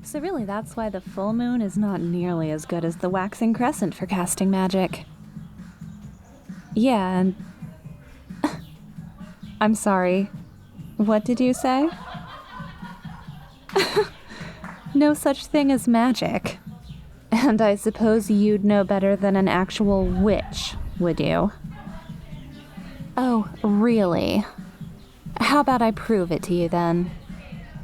So really, that's why the full moon is not nearly as good as the waxing crescent for casting magic. Yeah, and... I'm sorry. What did you say? No such thing as magic. And I suppose you'd know better than an actual witch, would you? Oh, really? How about I prove it to you then?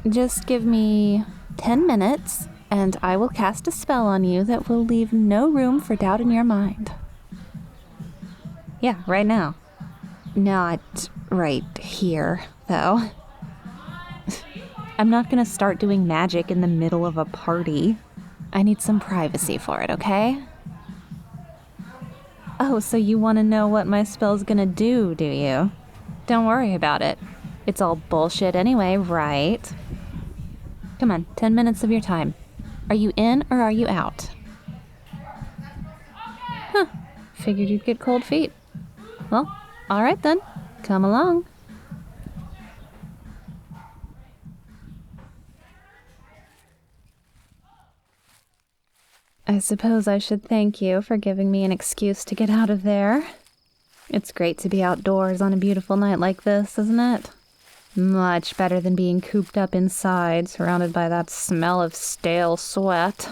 Just give me 10 minutes, and I will cast a spell on you that will leave no room for doubt in your mind. Yeah, right now. Not right here, though. I'm not gonna start doing magic in the middle of a party. I need some privacy for it, okay? Oh, so you want to know what my spell's gonna do you? Don't worry about it. It's all bullshit anyway, right? Come on, 10 minutes of your time. Are you in or are you out? Huh, figured you'd get cold feet. Well, alright then. Come along. I suppose I should thank you for giving me an excuse to get out of there. It's great to be outdoors on a beautiful night like this, isn't it? Much better than being cooped up inside, surrounded by that smell of stale sweat.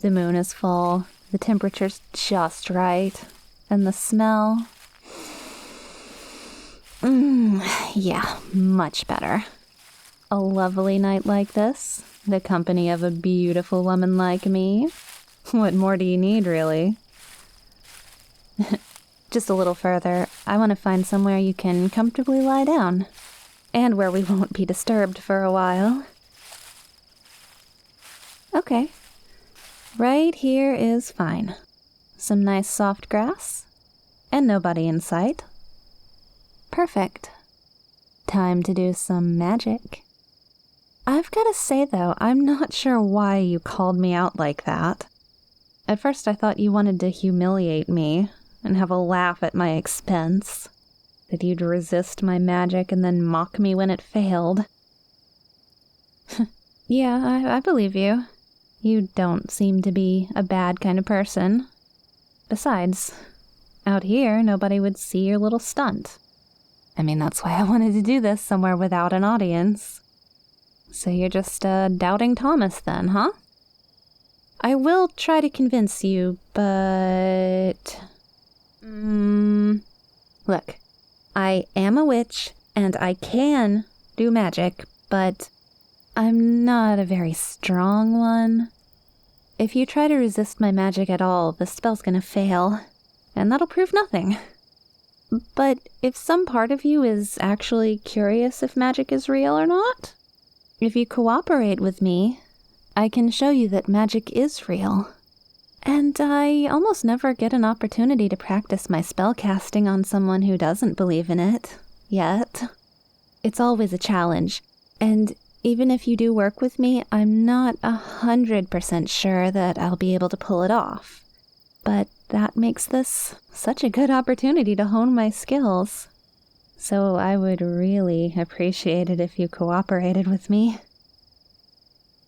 The moon is full, the temperature's just right, and the smell... yeah, much better. A lovely night like this, the company of a beautiful woman like me. What more do you need, really? Just a little further, I want to find somewhere you can comfortably lie down. And where we won't be disturbed for a while. Okay. Right here is fine. Some nice soft grass. And nobody in sight. Perfect. Time to do some magic. I've got to say, though, I'm not sure why you called me out like that. At first I thought you wanted to humiliate me and have a laugh at my expense. That you'd resist my magic and then mock me when it failed. Yeah, I believe you. You don't seem to be a bad kind of person. Besides, out here, nobody would see your little stunt. I mean, that's why I wanted to do this somewhere without an audience. So you're just doubting Thomas then, huh? I will try to convince you, but... Look, I am a witch, and I can do magic, but I'm not a very strong one. If you try to resist my magic at all, the spell's gonna fail, and that'll prove nothing. But if some part of you is actually curious if magic is real or not, if you cooperate with me, I can show you that magic is real. And I almost never get an opportunity to practice my spellcasting on someone who doesn't believe in it. Yet. It's always a challenge. And even if you do work with me, I'm not 100% sure that I'll be able to pull it off. But that makes this such a good opportunity to hone my skills. So I would really appreciate it if you cooperated with me.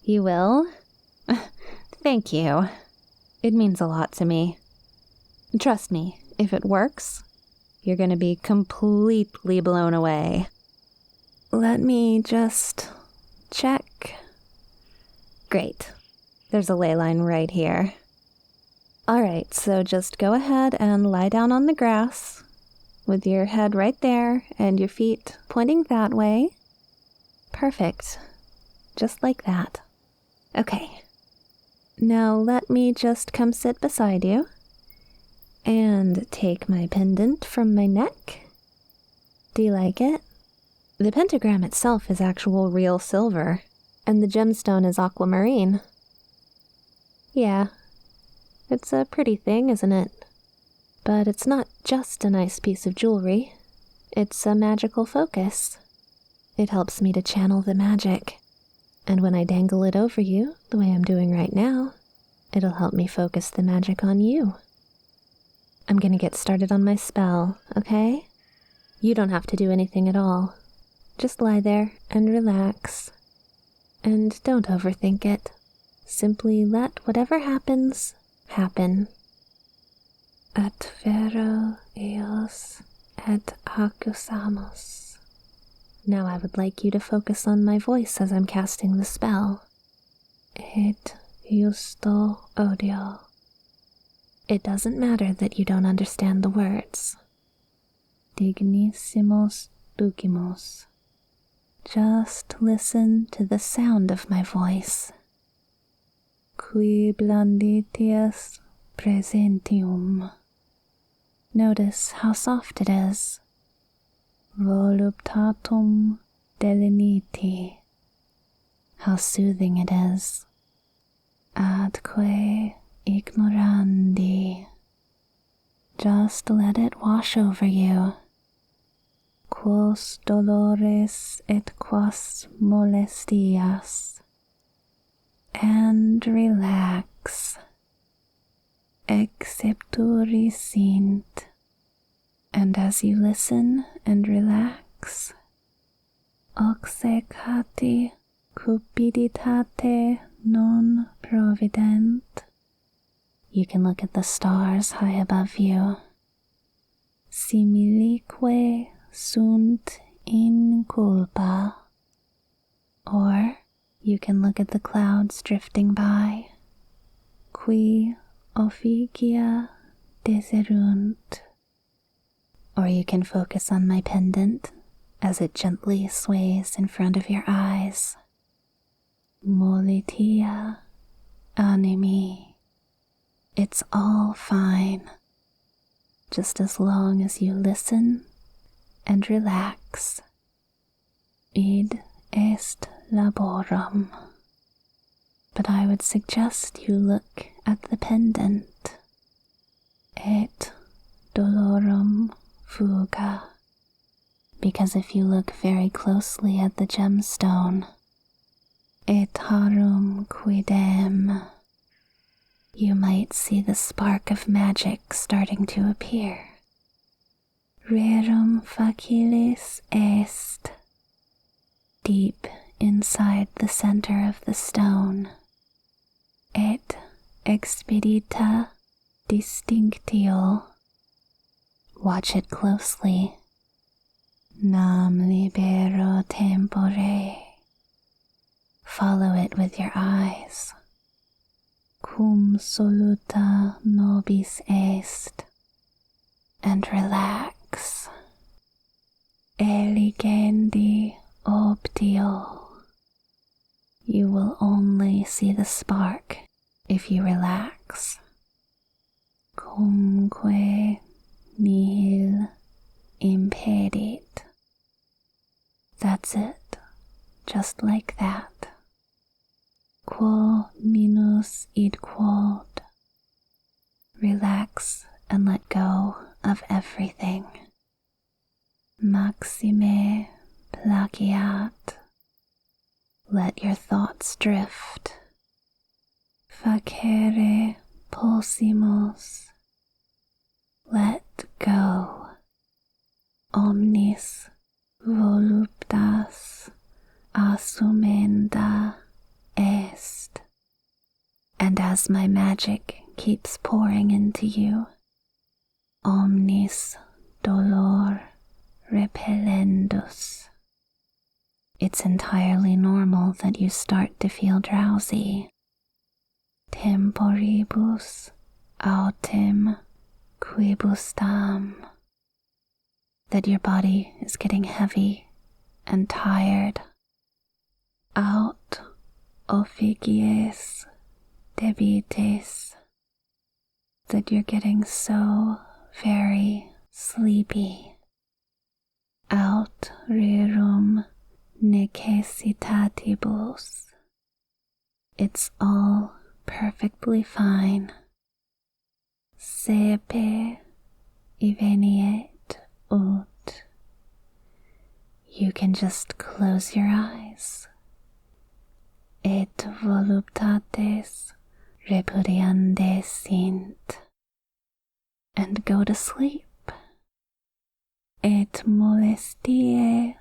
You will? Thank you. It means a lot to me. Trust me, if it works, you're gonna be completely blown away. Let me just check. Great. There's a ley line right here. Alright, so just go ahead and lie down on the grass with your head right there and your feet pointing that way. Perfect. Just like that. Okay. Now let me just come sit beside you and take my pendant from my neck. Do you like it? The pentagram itself is actual real silver, and the gemstone is aquamarine. Yeah, it's a pretty thing, isn't it? But it's not just a nice piece of jewelry. It's a magical focus. It helps me to channel the magic. And when I dangle it over you, the way I'm doing right now, it'll help me focus the magic on you. I'm gonna get started on my spell, okay? You don't have to do anything at all. Just lie there and relax. And don't overthink it. simply let whatever happens, happen. Et vero eos et accusamos. Now I would like you to focus on my voice as I'm casting the spell. Et justo odio. It doesn't matter that you don't understand the words. Dignissimos ducimos. Just listen to the sound of my voice. Qui blanditias presentium. Notice how soft it is. Voluptatum deleniti. How soothing it is. Adque ignorandi. Just let it wash over you. Quos dolores et quas molestias. And relax. Excepturi sint. And as you listen and relax, oxecati cupiditate non provident. You can look at the stars high above you. Similique sunt in culpa. Or you can look at the clouds drifting by. Qui officia deserunt. Or you can focus on my pendant as it gently sways in front of your eyes. Molitia animi. It's all fine, just as long as you listen and relax. Id est laborum. But I would suggest you look at the pendant. Et dolorum fuga. Because if you look very closely at the gemstone, et harum quidem, you might see the spark of magic starting to appear. Rerum facilis est. Deep inside the center of the stone. Et expedita distinctio. Watch it closely. Nam libero tempore. Follow it with your eyes. Cum soluta nobis est. And relax. Eligendi optio. You will only see the spark if you relax. Cumque nihil impedit. That's it, just like that. Quo minus id quod. Relax and let go of everything. Maxime placiat. Let your thoughts drift. Facere possimus. Let go. Omnis voluptas assumenda est. And as my magic keeps pouring into you, omnis dolor repellendus. It's entirely normal that you start to feel drowsy. Temporibus autem quibustam. That your body is getting heavy and tired. Aut officies debites. That you're getting so very sleepy. Aut rerum necessitatibus. It's all perfectly fine. Sepe eveniet ut. You can just close your eyes. Et voluptates repudiande sint. And go to sleep. Et molestiae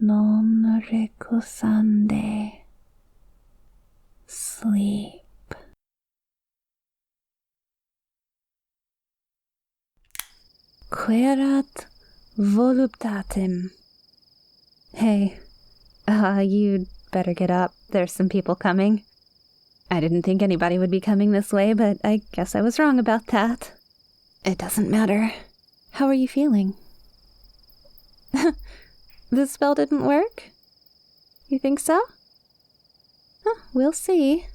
non recusande. sleep. Querat voluptatem. Hey, you'd better get up. There's some people coming. I didn't think anybody would be coming this way, but I guess I was wrong about that. It doesn't matter. How are you feeling? The spell didn't work? You think so? We'll see.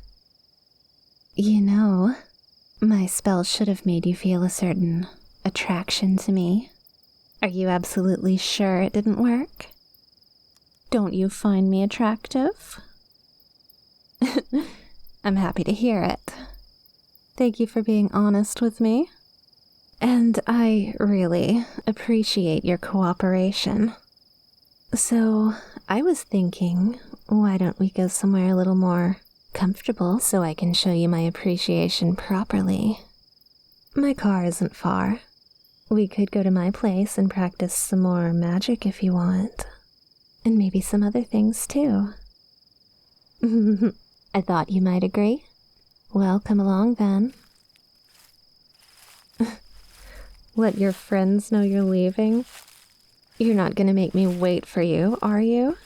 You know, my spell should have made you feel a certain attraction to me. Are you absolutely sure it didn't work? Don't you find me attractive? I'm happy to hear it. Thank you for being honest with me. And I really appreciate your cooperation. So, I was thinking, why don't we go somewhere a little more comfortable so I can show you my appreciation properly? My car isn't far. We could go to my place and practice some more magic if you want. And maybe some other things too. I thought you might agree. Well, come along then. Let your friends know you're leaving? You're not gonna make me wait for you, are you?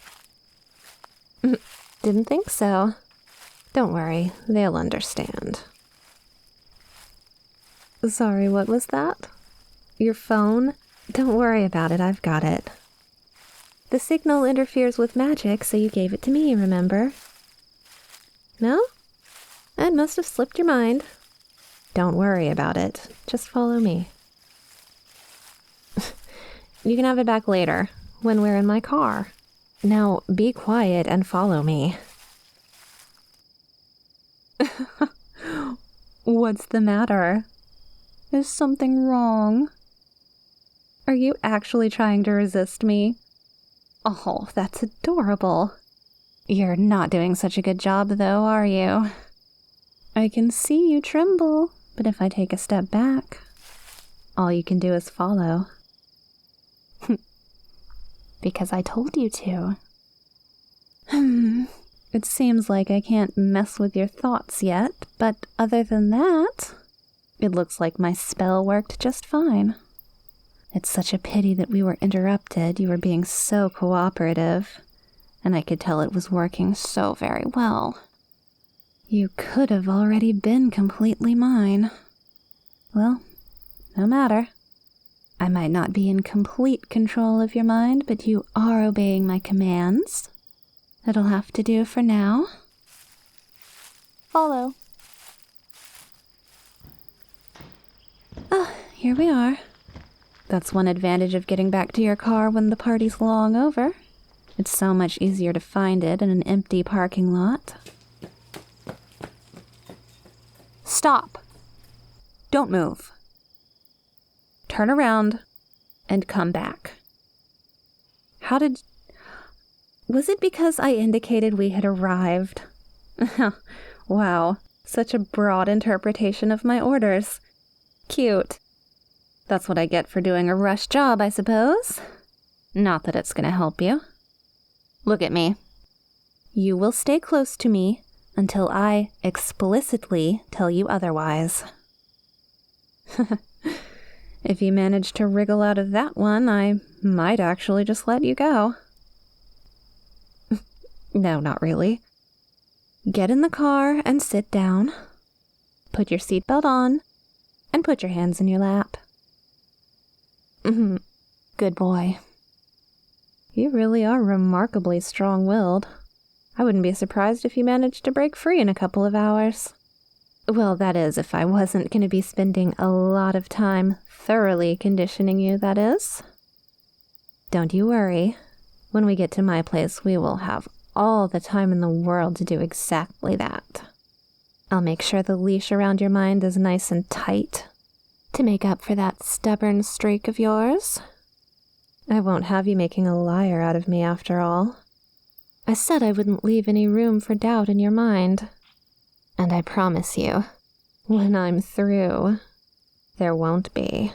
Didn't think so. Don't worry, they'll understand. Sorry, what was that? Your phone? Don't worry about it, I've got it. The signal interferes with magic, so you gave it to me, remember? No? It must have slipped your mind. Don't worry about it, just follow me. You can have it back later, when we're in my car. Now, be quiet and follow me. What's the matter? Is something wrong? Are you actually trying to resist me? Oh, that's adorable. You're not doing such a good job, though, are you? I can see you tremble, but if I take a step back, all you can do is follow. Because I told you to. It seems like I can't mess with your thoughts yet, but other than that, it looks like my spell worked just fine. It's such a pity that we were interrupted. You were being so cooperative, and I could tell it was working so very well. You could have already been completely mine. Well, no matter. I might not be in complete control of your mind, but you are obeying my commands. It'll have to do for now. Follow. Here we are. That's one advantage of getting back to your car when the party's long over. It's so much easier to find it in an empty parking lot. Stop. Don't move. Turn around and come back. Was it because I indicated we had arrived? Wow, such a broad interpretation of my orders. Cute. That's what I get for doing a rush job, I suppose. Not that it's gonna help you. Look at me. You will stay close to me until I explicitly tell you otherwise. If you manage to wriggle out of that one, I might actually just let you go. No, not really. Get in the car and sit down. Put your seatbelt on and put your hands in your lap. Good boy. You really are remarkably strong-willed. I wouldn't be surprised if you managed to break free in a couple of hours. Well, that is, if I wasn't going to be spending a lot of time thoroughly conditioning you, that is. Don't you worry. When we get to my place, we will have all the time in the world to do exactly that. I'll make sure the leash around your mind is nice and tight to make up for that stubborn streak of yours. I won't have you making a liar out of me after all. I said I wouldn't leave any room for doubt in your mind. And I promise you, when I'm through, there won't be.